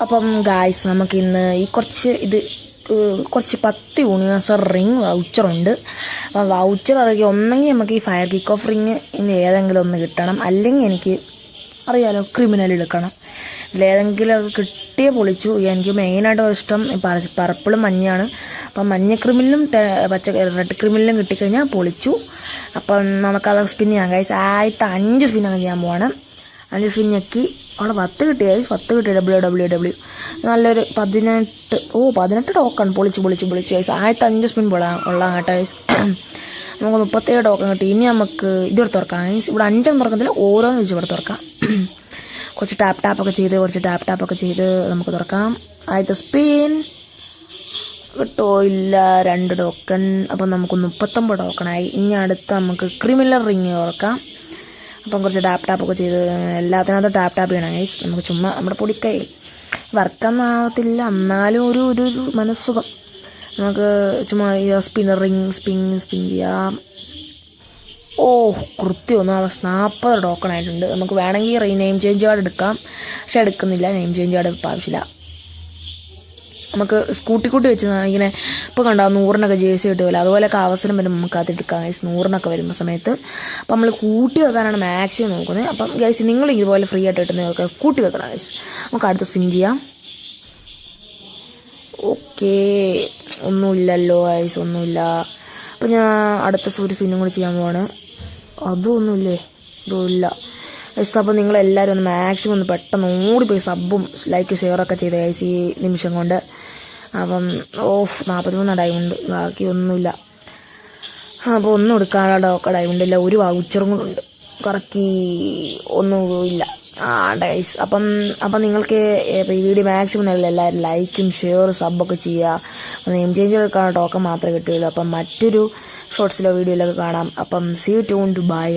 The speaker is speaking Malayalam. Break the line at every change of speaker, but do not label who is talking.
അപ്പം ഗായ്സ് നമുക്ക് ഇന്ന് ഈ കുറച്ച് 10 യൂണിവേഴ്സൽ റിംഗ് വൗച്ചറുണ്ട്. അപ്പം വൗച്ചർ ഇറക്കി ഒന്നെങ്കിൽ നമുക്ക് ഈ ഫയർ കിക്ക് ഓഫ് റിംഗ് ഇനി ഏതെങ്കിലും ഒന്ന് കിട്ടണം, അല്ലെങ്കിൽ എനിക്ക് അറിയാലോ ക്രിമിനൽ എടുക്കണം. ഇതിലേതെങ്കിലും അത് കിട്ടിയേ പൊളിച്ചു. എനിക്ക് മെയിനായിട്ട് ഇഷ്ടം പർപ്പിളും മഞ്ഞയാണ്. അപ്പം മഞ്ഞ ക്രിമിനലും റെഡ് ക്രിമിനലും കിട്ടിക്കഴിഞ്ഞാൽ പൊളിച്ചു. അപ്പം നമുക്കത് സ്പിൻ ചെയ്യാം ഗൈസ്. 5 സ്പിന്നൊക്കെ ചെയ്യാൻ പോവാണ്. 5 സ്പിൻ ഞെക്കി അവിടെ 10 കിട്ടി. 10 കിട്ടി. WWW നല്ലൊരു 18 ടോക്കൺ പൊളിച്ച് ഗൈസ്. 5 സ്പിൻ ഉള്ളതാണ് കേട്ടോ ഗൈസ്. നമുക്ക് 37 ടോക്കൺ കിട്ടി. ഇനി നമുക്ക് ഇതൊരു തുറക്കാം ഗൈസ്. ഇവിടെ 5 തുറക്കത്തില്ല, ഓരോന്ന് വെച്ച് ഇവിടെ തുറക്കാം. കുറച്ച് ടാപ്പൊക്കെ ചെയ്ത് നമുക്ക് തുറക്കാം. ആദ്യത്തെ സ്പിൻ കിട്ടോ ഇല്ല, 2 ടോക്കൺ. അപ്പം നമുക്ക് 39 ടോക്കണായി. ഇനി അടുത്ത നമുക്ക് ക്രിമിനൽ റിങ് തുറക്കാം. അപ്പം കുറച്ച് ടാപ്പൊക്കെ ചെയ്ത് എല്ലാത്തിനകത്തും ടാപ്പ് ചെയ്യണം ഗൈസ്. നമുക്ക് ചുമ്മാ നമ്മുടെ പൊടിക്കൈ വർക്കൊന്നും ആവത്തില്ല, എന്നാലും ഒരു മനസ്സുഖം. നമുക്ക് ചുമ്മാ ഈ സ്പിൻ ചെയ്യാം. കൃത്യം 40 ടോക്കൺ ആയിട്ടുണ്ട്. നമുക്ക് വേണമെങ്കിൽ നെയിം ചേഞ്ച് കാർഡ് എടുക്കാം, പക്ഷെ എടുക്കുന്നില്ല. നെയിം ചേഞ്ച് കാർഡ് ഇപ്പം ആവശ്യമില്ല. നമുക്ക് സ്കൂട്ടി വെച്ച് ഇങ്ങനെ ഇപ്പോൾ കണ്ടോ 100-നൊക്കെ ജേഴ്സി കിട്ടുമല്ലോ, അതുപോലെയൊക്കെ അവസരം വരുമ്പോൾ നമുക്ക് അത് എടുക്കാം ഗൈസ്. 100-നൊക്കെ വരുമ്പോൾ സമയത്ത് അപ്പം നമ്മൾ കൂട്ടി വെക്കാനാണ് മാക്സിമം നോക്കുന്നത്. അപ്പം ഗൈസ് നിങ്ങൾ ഇതുപോലെ ഫ്രീ ആയിട്ട് കിട്ടുന്നതൊക്കെ കൂട്ടി വെക്കണം ഗൈസ്. നമുക്ക് അടുത്ത് സ്പിൻ ചെയ്യാം. ഒന്നുമില്ലല്ലോ ഗൈസ്, ഒന്നുമില്ല. അപ്പം ഞാൻ അടുത്ത ഒരു സ്പിന്നും കൂടി ചെയ്യാൻ പോവാണ്. ഇതുമില്ല ഗൈസ്. അപ്പം നിങ്ങളെല്ലാവരും ഒന്ന് മാക്സിമം ഒന്ന് പെട്ടെന്ന് ഓടിപ്പോയി സബ്ബും ലൈക്ക് ഷെയറൊക്കെ ചെയ്ത ഗൈസ് ഈ നിമിഷം കൊണ്ട്. അപ്പം 43 ഡയമണ്ട്, ബാക്കി ഒന്നുമില്ല. അപ്പോൾ ഒന്നും എടുക്കാനുള്ള ഡയമണ്ട് ഇല്ല. ഒരു വൗച്ചറും കൂടെ ഉണ്ട്, കറക്റ്റ് ഒന്നുമില്ല. ഗൈസ് അപ്പം നിങ്ങൾക്ക് ഈ വീഡിയോ മാക്സിമം എല്ലാവരും ലൈക്കും ഷെയർ സബ്ബൊക്കെ ചെയ്യുക. നെയിം ചേഞ്ച് എടുക്കാനുള്ള ടോക്കൺ മാത്രമേ കിട്ടുകയുള്ളൂ. അപ്പം മറ്റൊരു ഷോർട്സിലോ വീഡിയോയിലൊക്കെ കാണാം. അപ്പം സീ യു ട്യൂൺഡ്, ബൈ.